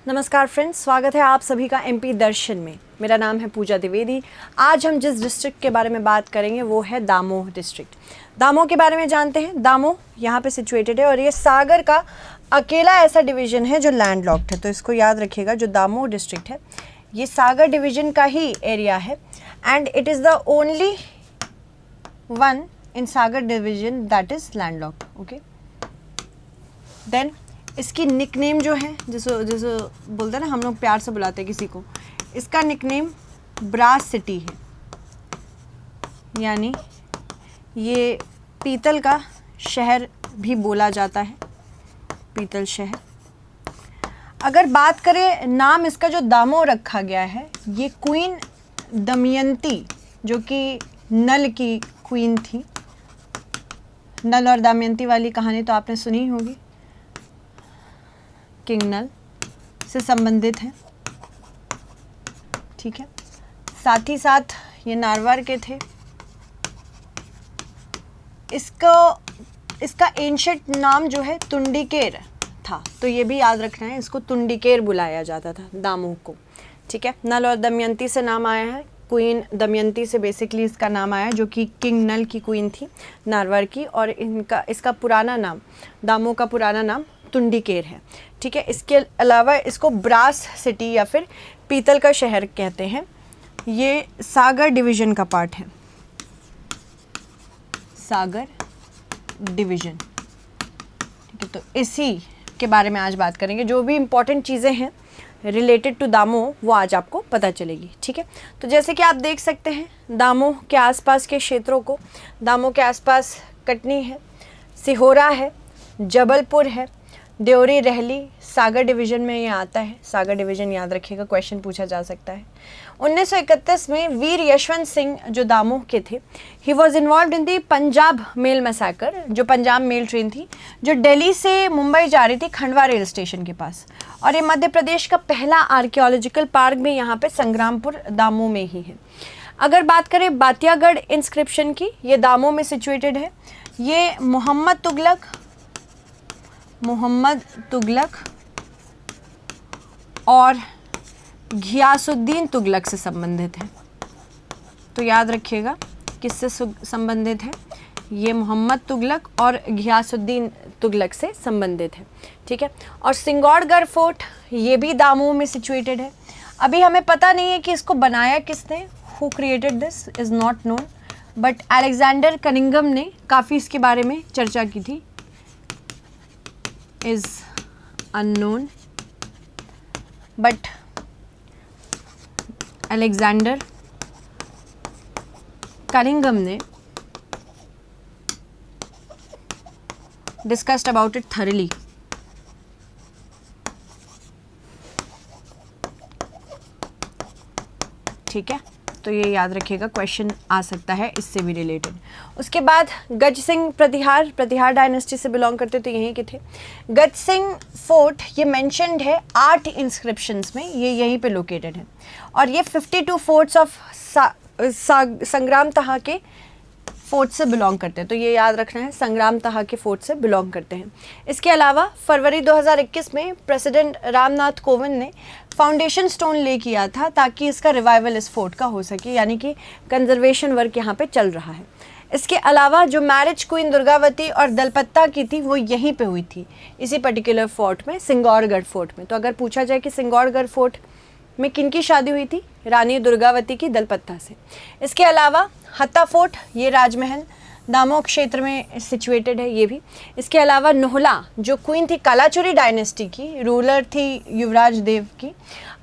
नमस्कार फ्रेंड्स, स्वागत है आप सभी का एमपी दर्शन में। मेरा नाम है पूजा द्विवेदी। आज हम जिस डिस्ट्रिक्ट के बारे में बात करेंगे वो है दामोह डिस्ट्रिक्ट। दामोह के बारे में जानते हैं। दामोह यहाँ पे सिचुएटेड है और ये सागर का अकेला ऐसा डिवीज़न है जो लैंडलॉक्ड है, तो इसको याद रखिएगा। जो दामोह डिस्ट्रिक्ट है ये सागर डिवीज़न का ही एरिया है and it is the only one in Sagar division that is landlocked. Okay, then इसकी निकनेम जो है, जैसे बोलते हैं ना, हम लोग प्यार से बुलाते हैं किसी को, इसका निकनेम ब्रास सिटी है, यानी ये पीतल का शहर भी बोला जाता है, पीतल शहर। अगर बात करें नाम इसका जो दामोह रखा गया है, ये क्वीन दमयंती जो कि नल की क्वीन थी, नल और दमयंती वाली कहानी तो आपने सुनी होगी, किंग नल से संबंधित है। ठीक है, साथ ही साथ ये नारवार के थे। इसका एंशिएंट नाम जो है तुंडिकेर था, तो ये भी याद रखना है, इसको तुंडिकेर बुलाया जाता था दामोह को। ठीक है, नल और दमयंती से नाम आया है, क्वीन दमयंती से बेसिकली इसका नाम आया, जो कि किंग नल की क्वीन थी नारवार की, और इसका पुराना नाम, दामोह का पुराना नाम तुंडिकेर है। ठीक है, इसके अलावा इसको ब्रास सिटी या फिर पीतल का शहर कहते हैं। ये सागर डिवीज़न का पार्ट है, सागर डिवीज़न। ठीक है, तो इसी के बारे में आज बात करेंगे। जो भी इम्पोर्टेंट चीज़ें हैं रिलेटेड टू दामोह वो आज आपको पता चलेगी। ठीक है, तो जैसे कि आप देख सकते हैं दामोह के आसपास के क्षेत्रों को, दामोह के आसपास कटनी है, सिहोरा है, जबलपुर है, देवरी, रहली, सागर डिवीज़न में ये आता है। सागर डिवीज़न याद रखिएगा, क्वेश्चन पूछा जा सकता है। 1931 में वीर यशवंत सिंह जो दामोह के थे, he was involve in the Punjab mail massacre, जो पंजाब मेल ट्रेन थी जो दिल्ली से मुंबई जा रही थी खंडवा रेल स्टेशन के पास, और ये मध्य प्रदेश का पहला आर्कियोलॉजिकल पार्क भी यहाँ पे संग्रामपुर दामोह में ही है। अगर बात करें बातियागढ़ इंस्क्रिप्शन की, ये दामोह में सिचुएटेड है। ये मोहम्मद तुगलक और घियासुद्दीन तुगलक से संबंधित है, तो याद रखिएगा किससे संबंधित है, ये मोहम्मद तुगलक और घियासुद्दीन तुगलक से संबंधित है। ठीक है, और सिंगौड़गढ़ फोर्ट ये भी दामोह में सिचुएटेड है। अभी हमें पता नहीं है कि इसको बनाया किसने, who created this is not known, but Alexander Cunningham ने काफ़ी इसके बारे में चर्चा की थी, is unknown, but Alexander Cunningham ने discussed about it thoroughly। ठीक है, तो ये याद रखिएगा, क्वेश्चन आ सकता है इससे भी रिलेटेड। उसके बाद गज सिंह प्रतिहार डायनेस्टी से बिलोंग करते, तो यहीं के थे। गज सिंह फोर्ट ये मेंशन्ड है 8 इंस्क्रिप्शंस में, ये यहीं पे लोकेटेड है, और ये 52 फोर्ट्स ऑफ संग्राम तहा के फोर्ट से बिलोंग करते हैं, तो ये याद रखना है, संग्राम तहा के फोर्ट से बिलोंग करते हैं। इसके अलावा फरवरी 2021 में प्रेसिडेंट रामनाथ कोविंद ने फाउंडेशन स्टोन ले किया था ताकि इसका रिवाइवल इस फोर्ट का हो सके, यानी कि कंजर्वेशन वर्क यहाँ पे चल रहा है। इसके अलावा जो मैरिज क्वीन दुर्गावती और दलपत्ता की थी वो यहीं पे हुई थी, इसी पर्टिकुलर फोर्ट में, सिंगौड़गढ़ फोर्ट में। तो अगर पूछा जाए कि सिंगौड़गढ़ फोर्ट में किनकी शादी हुई थी, रानी दुर्गावती की दलपत्ता से। इसके अलावा हत्ता फोर्ट, ये राजमहल दामोह क्षेत्र में सिचुएटेड है ये भी। इसके अलावा नोहला जो क्वीन थी कालाचुरी डायनेस्टी की, रूलर थी युवराज देव की,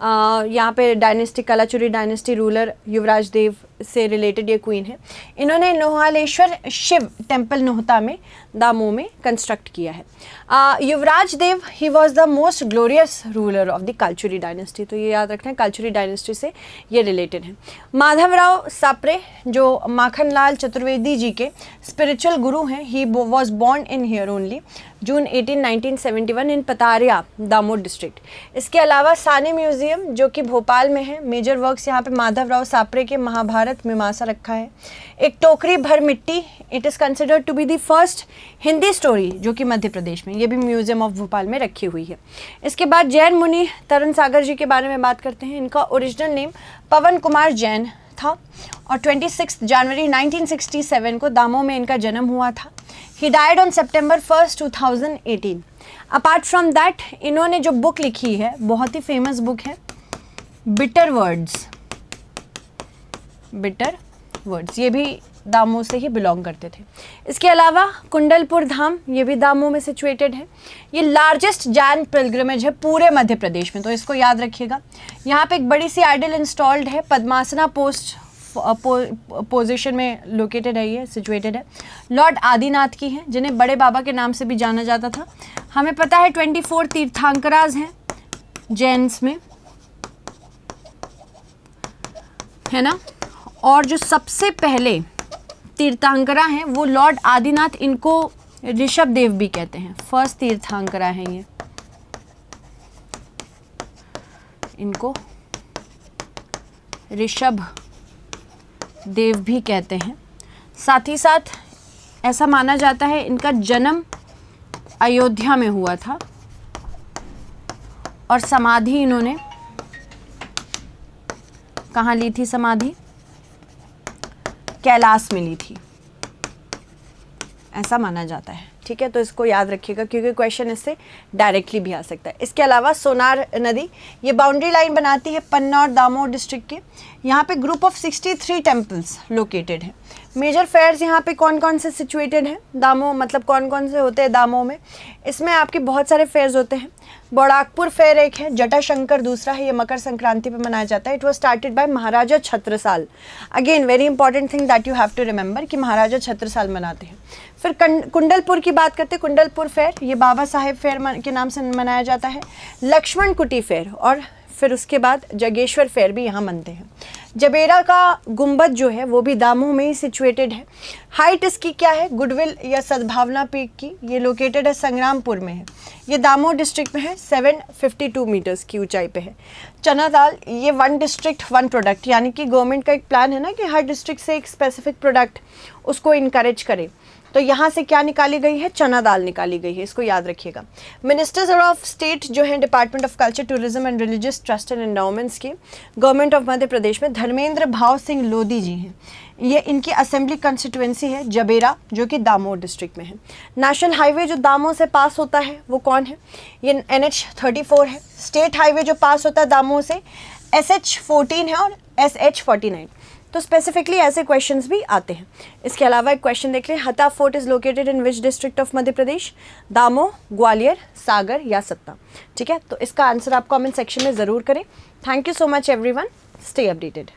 यहाँ पे डायनेस्टी कालाचुरी डायनेस्टी रूलर युवराज देव से रिलेटेड ये क्वीन है। इन्होंने नोहालेश्वर शिव टेम्पल नोहता में दामोह में कंस्ट्रक्ट किया है। युवराज देव ही was the most glorious ruler of the Kalachuri dynasty, तो ये याद रखना है, कालचुरी डायनेस्टी से ये रिलेटेड है। माधवराव सापरे जो माखनलाल चतुर्वेदी जी के स्पिरिचुअल गुरु हैं, he was born in here only. June 18, 1971 in Pataria, Damoh district. इसके अलावा सानी म्यूजियम जो कि भोपाल में है, मेजर वर्क्स यहाँ पे माधवराव सापरे के महाभारत मीमांसा रखा है। एक टोकरी भर मिट्टी, it is considered to be the first Hindi story जो कि मध्य प्रदेश में, ये भी म्यूजियम ऑफ भोपाल में रखी हुई है। इसके बाद जैन मुनि तरुण सागर जी के बारे में बात करते हैं। इनका ओरिजिनल नेम पवन कुमार जैन था और 26 जनवरी 1967 को दामोह में इनका जन्म हुआ था। He died on September 1, 2018। Apart from that इन्होंने जो बुक लिखी है, बहुत ही फेमस बुक है, बिटर वर्ड्स। बिटर वर्ड्स, ये भी दामोह से ही बिलोंग करते थे। इसके अलावा कुंडलपुर धाम, ये भी दामोह में सिचुएटेड है। ये लार्जेस्ट जैन पिलग्रिमेज है पूरे मध्य प्रदेश में, तो इसको याद रखिएगा। यहाँ पे एक बड़ी सी आइडल इंस्टॉल्ड है, पद्मासना पोजीशन में लोकेटेड है, ये सिचुएटेड है। लॉर्ड आदिनाथ की है, जिन्हें बड़े बाबा के नाम से भी जाना जाता था। हमें पता है 24 तीर्थंकराज हैं जैन्स में, है ना। और जो सबसे पहले तीर्थंकरा हैं वो लॉर्ड आदिनाथ, इनको ऋषभ देव भी कहते हैं। फर्स्ट तीर्थंकरा हैं ये, इनको ऋषभ देव भी कहते हैं। साथ ही साथ ऐसा माना जाता है इनका जन्म अयोध्या में हुआ था और समाधि इन्होंने कहाँ ली थी? समाधि कैलाश में ली थी, ऐसा माना जाता है। ठीक है, तो इसको याद रखिएगा क्योंकि क्वेश्चन इससे डायरेक्टली भी आ सकता है। इसके अलावा सोनार नदी, ये बाउंड्री लाइन बनाती है पन्ना और दामोह डिस्ट्रिक्ट के। यहाँ पे ग्रुप ऑफ 63 टेम्पल्स लोकेटेड है। मेजर फेयर्स यहाँ पे कौन कौन से सिचुएटेड हैं दामोह, मतलब कौन कौन से होते हैं दामोह में? इसमें आपके बहुत सारे फेयर्स होते हैं। बड़ाकपुर फेयर एक है, जटाशंकर दूसरा है, ये मकर संक्रांति पे मनाया जाता है। It was started by Maharaja Chhatrasal. Again very important thing that you have to remember कि महाराजा छत्रसाल मनाते हैं। फिर कुंडलपुर की बात करते हैं, कुंडलपुर फेयर, ये बाबा साहेब फेयर के नाम से मनाया जाता है। लक्ष्मण कुटी फेयर, और फिर उसके बाद जगेश्वर फेयर भी यहाँ मनते हैं। जबेरा का गुंबद जो है वो भी दामोह में ही सिचुएटेड है। हाइट इसकी क्या है? गुडविल या सद्भावना पीक की, ये लोकेटेड है संग्रामपुर में है। ये दामोह डिस्ट्रिक्ट में है, 752 मीटर्स की ऊंचाई पे है। चना दाल, ये 1 डिस्ट्रिक्ट 1 प्रोडक्ट, यानी कि गवर्नमेंट का एक प्लान है ना कि हर डिस्ट्रिक्ट से एक स्पेसिफिक प्रोडक्ट उसको इनकरेज करे, तो यहाँ से क्या निकाली गई है? चना दाल निकाली गई है, इसको याद रखिएगा। मिनिस्टर्स ऑफ स्टेट जो हैं department of culture, tourism and religious trust and endowments के, गवर्नमेंट ऑफ मध्य प्रदेश में धर्मेंद्र भाव सिंह लोधी जी हैं। ये इनकी असेंबली कंस्टिट्यूएंसी है जबेरा, जो कि दामोह डिस्ट्रिक्ट में है। नेशनल हाईवे जो दामोह से पास होता है वो कौन है? ये NH34 है। स्टेट हाईवे जो पास होता है दामोह से SH14 है और SH49। तो स्पेसिफिकली ऐसे क्वेश्चंस भी आते हैं। इसके अलावा एक क्वेश्चन देख लें, Hatta fort is located in which district of Madhya Pradesh? Damoh, Gwalior, Sagar या सतना? ठीक है, तो इसका आंसर आप कमेंट सेक्शन में ज़रूर करें। Thank you so much everyone, stay updated.